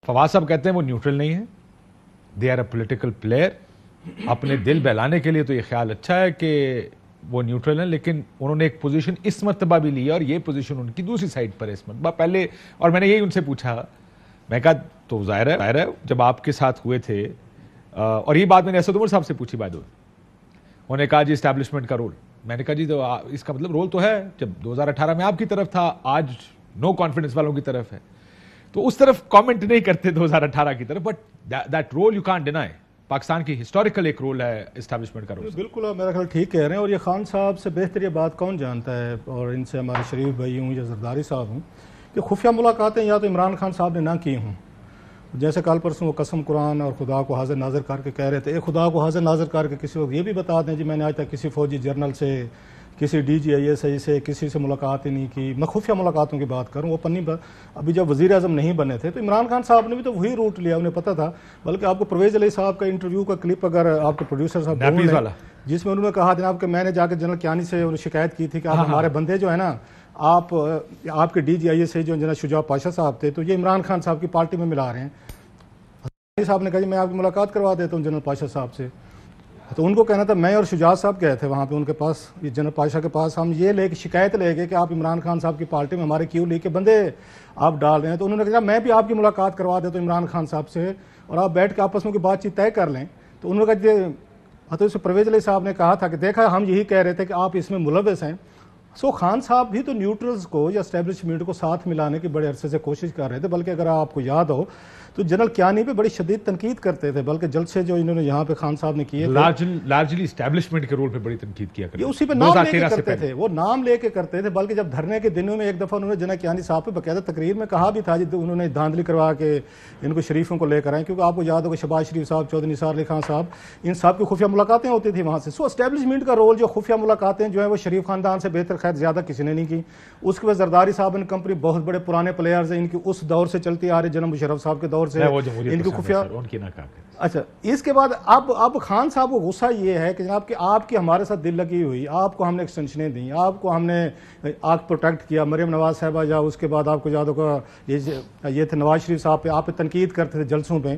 فواد صاحب کہتے ہیں وہ نیوٹرل نہیں ہے, they are a political player. اپنے دل بہلانے کے لیے تو یہ خیال اچھا ہے کہ وہ نیوٹرل ہیں, لیکن انہوں نے ایک پوزیشن اس مرتبہ بھی لی ہے اور یہ پوزیشن ان کی دوسری سائڈ پر ہے اس مرتبہ. پہلے اور میں نے یہی ان سے پوچھا, میں کہا تو ظاہر ہے جب آپ کے ساتھ ہوئے تھے, اور یہ بات میں نے اسد عمر صاحب سے پوچھی بات, انہوں نے کہا جی اسٹیبلشمنٹ کا رول. میں نے کہا جی تو اس کا مطلب رول تو ہے, جب 2018 میں آپ کی طرف تھا, آج نو کانفیڈنس والوں کی طرف ہے, تو اس طرف کامنٹ نہیں کرتے 2018 کی طرف, but that role you can't deny. Pakistan کی ہسٹوریکل ایک رول ہے اسٹیبلشمنٹ کا رول. بالکل میرا خیال ٹھیک کہہ رہے ہیں, اور یہ خان صاحب سے بہتر یہ بات کون جانتا ہے, اور ان سے ہمارے شریف بھائی ہوں یا زرداری صاحب ہوں, کہ خفیہ ملاقاتیں یا تو عمران خان صاحب نے نہ کی ہوں. جیسے کل پرسوں وہ قسم قرآن اور خدا کو حاضر ناظر کر کے کہہ رہے تھے, خدا کو حاضر ناظر کر کے کسی وقت یہ بھی بتا دیں جی میں نے آج تک کسی فوجی جنرل سے, کسی D G I S I سے, کسی سے ملاقات ہی نہیں کی. میں خفیہ ملاقاتوں کی بات کروں, وہ پنی ابھی جب وزیر اعظم نہیں بنے تھے تو عمران خان صاحب نے بھی تو وہی روٹ لیا, انہیں پتہ تھا. بلکہ آپ کو پرویز علی صاحب کا انٹرویو کا کلپ اگر آپ کے پروڈیوسر صاحب ڈھونڈ لیں, جس میں انہوں نے کہا جناب کہ میں نے جا کے جنرل کیانی سے انہیں شکایت کی تھی کہ آپ ہمارے بندے جو ہے نا, آپ کے ڈی جی آئی ایس سے جو جنرل شجاع پاشا صاحب تھے, تو یہ عمران خان صاحب کی پارٹی میں ملا رہے ہیں. صاحب نے کہا جی میں آپ کی ملاقات کروا دیتا ہوں جنرل پاشا صاحب سے. تو ان کو کہنا تھا, میں اور شجاع صاحب گئے تھے وہاں پہ ان کے پاس, جنرل پاشا کے پاس, ہم یہ لے کے شکایت لے گئے کہ آپ عمران خان صاحب کی پارٹی میں ہمارے کیوں لے کے بندے آپ ڈال رہے ہیں. تو انہوں نے کہا میں بھی آپ کی ملاقات کروا دیتا ہوں عمران خان صاحب سے, اور آپ بیٹھ کے آپس میں کوئی بات چیت طے کر لیں. تو انہوں نے کہا تو اسے پرویز علی صاحب نے کہا تھا کہ دیکھا ہم یہی کہہ رہے تھے کہ آپ اس میں ملوث ہیں. سو خان صاحب بھی تو نیوٹرلز کو یا اسٹیبلشمنٹ کو ساتھ ملانے کی بڑے عرصے سے کوشش کر رہے تھے. بلکہ اگر آپ کو یاد ہو تو جنرل کیانی پہ بڑی شدید تنقید کرتے تھے, بلکہ جلسے جو انہوں نے یہاں پہ خان صاحب نے کیے لارجلی اسٹیبلشمنٹ کے رول پہ بڑی تنقید کیا کرتے تھے, اسی پہ نام لے کے کرتے تھے, وہ نام لے کے کرتے تھے. بلکہ جب دھرنے کے دنوں میں ایک دفعہ انہوں نے جنرل کیانی صاحب پہ باقاعدہ تقریر میں کہا بھی تھا, انہوں نے دھاندلی کروا کے ان کو شریفوں کو لے کر آئے, کیونکہ آپ کو یاد ہوگا شہباز شریف صاحب, چودھری نثار علی خان صاحب, ان صاحب کی خفیہ ملاقاتیں ہوتی تھیں وہاں سے. سو اسٹیبلشمنٹ کا رول جو خفیہ ملاقاتیں جو ہیں وہ شریف خاندان سے بہتر خیر زیادہ کسی نے نہیں کی. اس کے بعد زرداری صاحب ان کمپنی بہت بڑے پرانے پلیئرز ہیں, ان کی اس دور سے چلتی آ رہی, جناب مشرف صاحب کے دور سے ان کی خفیہ. اچھا اس کے بعد اب خان صاحب کو غصہ یہ ہے کہ جناب کہ آپ کی ہمارے ساتھ دل لگی ہوئی, آپ کو ہم نے ایکسٹینشنیں دیں, آپ کو ہم نے آپ پروٹیکٹ کیا, مریم نواز صاحبہ جا, اس کے بعد آپ کو یاد ہوگا یہ تھے نواز شریف صاحب پہ, آپ پہ تنقید کرتے تھے جلسوں پہ,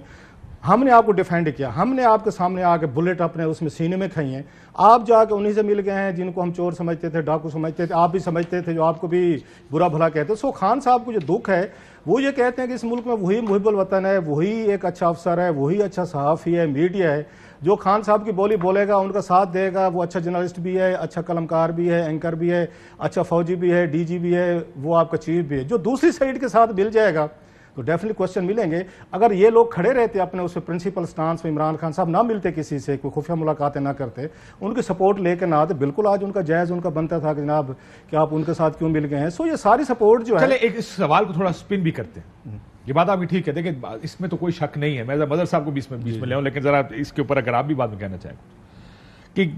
ہم نے آپ کو ڈیفینڈ کیا, ہم نے آپ کے سامنے آ کے بلٹ اپنے اس میں سینے میں کھائی ہیں. آپ جا کے انہی سے مل گئے ہیں جن کو ہم چور سمجھتے تھے, ڈاکو سمجھتے تھے, آپ بھی سمجھتے تھے, جو آپ کو بھی برا بھلا کہتے. سو خان صاحب کو جو دکھ ہے وہ یہ کہتے ہیں کہ اس ملک میں وہی محب الوطن ہے, وہی ایک اچھا افسر ہے, وہی اچھا صحافی ہے, میڈیا ہے, جو خان صاحب کی بولی بولے گا, ان کا ساتھ دے گا, وہ اچھا جرنلسٹ بھی ہے, اچھا قلمکار بھی ہے, اینکر بھی ہے, اچھا فوجی بھی ہے, ڈی جی بھی ہے, وہ آپ کا چیف بھی ہے. جو دوسری سائڈ کے ساتھ مل جائے گا تو ڈیفینیٹلی کوشچن ملیں گے. اگر یہ لوگ کھڑے رہتے اپنے اس پرنسپل سٹانس میں, عمران خان صاحب نہ ملتے کسی سے, کوئی خفیہ ملاقاتیں نہ کرتے, ان کی سپورٹ لے کے نہ آتے, بالکل آج ان کا جائز ان کا بنتا تھا کہ جناب کہ آپ ان کے ساتھ کیوں مل گئے ہیں. سو یہ ساری سپورٹ جو ہے, چلے ایک اس سوال کو تھوڑا سپن بھی کرتے ہیں, یہ بات آپ کی ٹھیک ہے, دیکھیں اس میں تو کوئی شک نہیں ہے, میں مظہر صاحب کو بیچ میں لے آؤں, لیکن ذرا اس کے اوپر اگر آپ بھی بات میں کہنا چاہیں کہ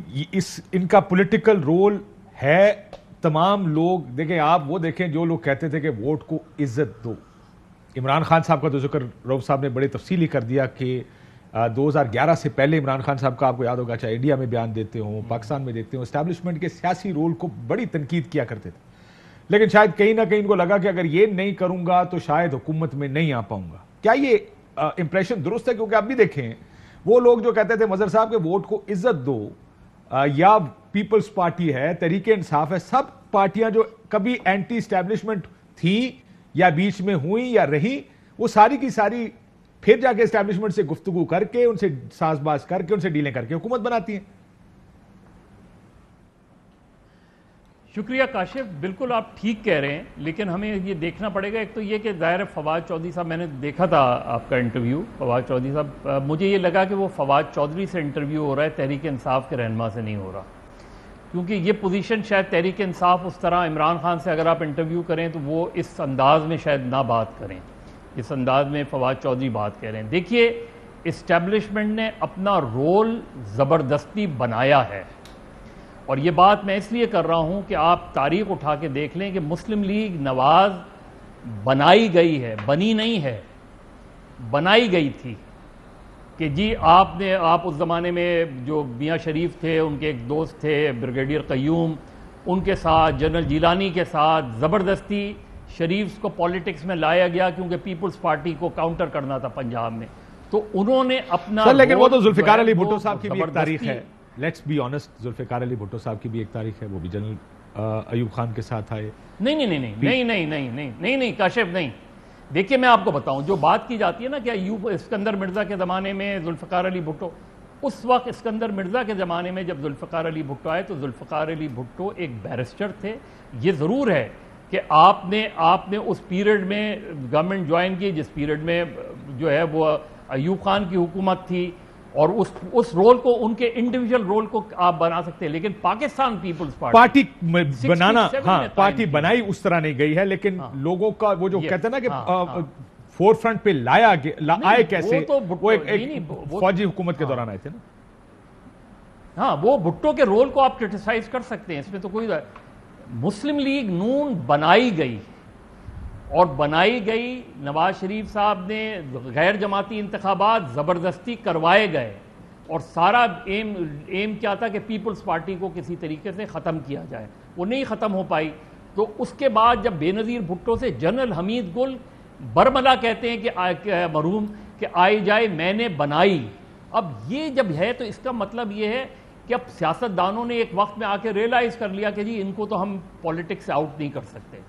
ان کا پولیٹیکل رول ہے. تمام لوگ دیکھیں, آپ وہ دیکھیں جو لوگ کہتے تھے کہ ووٹ کو عزت دو, عمران خان صاحب کا تو ذکر رؤف صاحب نے بڑے تفصیلی کر دیا کہ 2011 سے پہلے عمران خان صاحب کا آپ کو یاد ہوگا, چاہے انڈیا میں بیان دیتے ہوں, پاکستان میں دیتے ہوں, اسٹیبلشمنٹ کے سیاسی رول کو بڑی تنقید کیا کرتے تھے. لیکن شاید کہیں نہ کہیں ان کو لگا کہ اگر یہ نہیں کروں گا تو شاید حکومت میں نہیں آ پاؤں گا. کیا یہ امپریشن درست ہے؟ کیونکہ آپ بھی دیکھیں وہ لوگ جو کہتے تھے مظہر صاحب کہ ووٹ کو عزت دو, یا پیپلز پارٹی ہے, تحریک انصاف ہے, سب پارٹیاں جو کبھی اینٹی اسٹیبلشمنٹ تھیں یا بیچ میں ہوئیں یا رہی, وہ ساری کی ساری پھر جا کے اسٹیبلشمنٹ سے گفتگو کر کے, ان سے ساز باز کر کے, ان سے ڈیلیں کر کے حکومت بناتی ہیں. شکریہ کاشف, بالکل آپ ٹھیک کہہ رہے ہیں, لیکن ہمیں یہ دیکھنا پڑے گا. ایک تو یہ کہ ظاہر فواد چودھری صاحب, میں نے دیکھا تھا آپ کا انٹرویو فواد چودھری صاحب, مجھے یہ لگا کہ وہ فواد چودھری سے انٹرویو ہو رہا ہے, تحریک انصاف کے رہنما سے نہیں ہو رہا. کیونکہ یہ پوزیشن شاید تحریک انصاف اس طرح عمران خان سے اگر آپ انٹرویو کریں تو وہ اس انداز میں شاید نہ بات کریں, اس انداز میں فواد چودھری بات کہہ رہے ہیں. دیکھیے اسٹیبلشمنٹ نے اپنا رول زبردستی بنایا ہے, اور یہ بات میں اس لیے کر رہا ہوں کہ آپ تاریخ اٹھا کے دیکھ لیں کہ مسلم لیگ نواز بنائی گئی ہے, بنی نہیں ہے, بنائی گئی تھی. کہ جی آپ اس زمانے میں جو میاں شریف تھے, ان کے ایک دوست تھے بریگیڈیئر قیوم, ان کے ساتھ جنرل جیلانی کے ساتھ زبردستی شریفز کو پالیٹکس میں لایا گیا کیونکہ پیپلز پارٹی کو کاؤنٹر کرنا تھا پنجاب میں، تو انہوں نے اپنا سر لیکن وہ تو رول ذوالفقار جو ہے علی وہ بھٹو صاحب کی بھی ایک تاریخ زبردستی- ہے، let's be honest, Zulfiqar Ali Bhutto صاحب کی بھی ایک تاریخ ہے، وہ بھی جنرل ایوب خان کے ساتھ آئے. نہیں کاشف نہیں. دیکھیے میں آپ کو بتاؤں، جو بات کی جاتی ہے نا کہ ایوب اسکندر مرزا کے زمانے میں ذوالفقار علی بھٹو، اس وقت اسکندر مرزا کے زمانے میں جب ذوالفقار علی بھٹو آئے تو ذوالفقار علی بھٹو ایک بیرسٹر تھے. یہ ضرور ہے کہ آپ نے اس پیریڈ میں گورنمنٹ جوائن کی جس پیریڈ میں جو ہے وہ ایوب خان کی حکومت تھی، اور اس رول کو، ان کے انڈیویجول رول کو آپ بنا سکتے ہیں، لیکن پاکستان پیپلز پارٹی بنانا، 67 ہاں میں پارٹی قائم بنائی اس طرح نہیں گئی ہے، لیکن لوگوں کا وہ جو یہ- کہتے ہیں نا کہ ہاں. فور فرنٹ پہ آئے کیسے، وہ تو وہ ایک نہیں، وہ- فوجی حکومت کے دوران آئے تھے نا. ہاں وہ بھٹو کے رول کو آپ کرٹیسائز کر سکتے ہیں، اس میں تو کوئی مسلم لیگ نون بنائی گئی، اور بنائی گئی نواز شریف صاحب نے غیر جماعتی انتخابات زبردستی کروائے گئے، اور سارا ایم کیا تھا کہ پیپلز پارٹی کو کسی طریقے سے ختم کیا جائے، وہ نہیں ختم ہو پائی. تو اس کے بعد جب بے نظیر بھٹو سے جنرل حمید گل برملا کہتے ہیں کہ مرحوم کہ آئی جائے میں نے بنائی، اب یہ جب ہے تو اس کا مطلب یہ ہے کہ اب سیاست دانوں نے ایک وقت میں آ کے ریئلائز کر لیا کہ جی ان کو تو ہم پولیٹکس سے آؤٹ نہیں کر سکتے،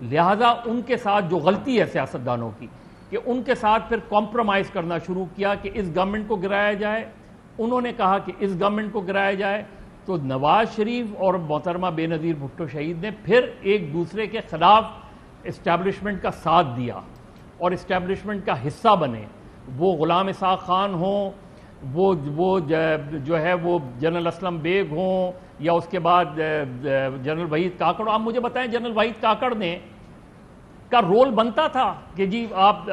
لہٰذا ان کے ساتھ جو غلطی ہے سیاست دانوں کی کہ ان کے ساتھ پھر کمپرومائز کرنا شروع کیا کہ اس گورنمنٹ کو گرایا جائے. انہوں نے کہا کہ اس گورنمنٹ کو گرایا جائے، تو نواز شریف اور محترمہ بے نظیر بھٹو شہید نے پھر ایک دوسرے کے خلاف اسٹیبلشمنٹ کا ساتھ دیا اور اسٹیبلشمنٹ کا حصہ بنے. وہ غلام اسحاق خان ہوں، وہ جو ہے وہ جنرل اسلم بیگ ہوں، یا اس کے بعد جنرل وحید کاکڑ. آپ مجھے بتائیں جنرل وحید کاکڑ نے کا رول بنتا تھا کہ جی آپ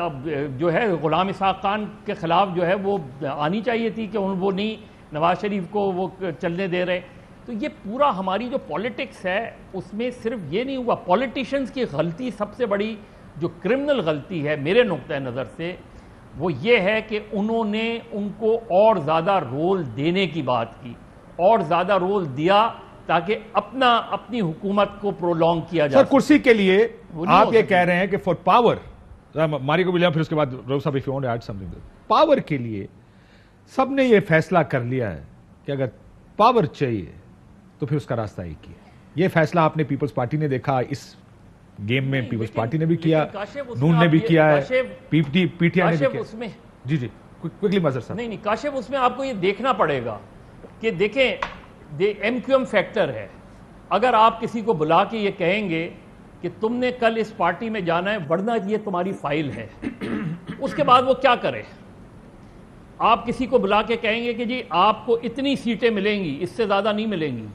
جو ہے غلام اسحاق خان کے خلاف جو ہے وہ آنی چاہیے تھی کہ وہ نہیں نواز شریف کو وہ چلنے دے رہے. تو یہ پورا ہماری جو پولیٹکس ہے اس میں صرف یہ نہیں ہوا. پولیٹیشنز کی غلطی سب سے بڑی جو کرمنل غلطی ہے میرے نقطہ نظر سے وہ یہ ہے کہ انہوں نے ان کو اور زیادہ رول دینے کی بات کی، اور زیادہ رول دیا تاکہ اپنی حکومت کو پرولونگ کیا جائے. سر کرسی کے لیے وہ نہیں آپ ہو یہ سکتی. کہہ رہے ہیں کہ فار پاور، ماری کو بھی لیا پھر اس کے بعد رو صاحب if you want to add something. Power کے لیے سب نے یہ فیصلہ کر لیا ہے کہ اگر پاور چاہیے تو پھر اس کا راستہ ایک ہی ہے. یہ فیصلہ آپ نے پیپلز پارٹی نے دیکھا، اس گیم میں پیپلز پارٹی نے بھی کیا، نون نے بھی کیا ہے، پی ٹی آئی نے بھی کیا. جی کوئکلی مظہر صاحب. نہیں کاشف، اس میں آپ کو یہ دیکھنا پڑے گا کہ دیکھیں ایم کیو ایم فیکٹر ہے. اگر آپ کسی کو بلا کے یہ کہیں گے کہ تم نے کل اس پارٹی میں جانا ہے ورنہ یہ تمہاری فائل ہے، اس کے بعد وہ کیا کرے؟ آپ کسی کو بلا کے کہیں گے کہ جی آپ کو اتنی سیٹیں ملیں گی، اس سے زیادہ نہیں ملیں گی،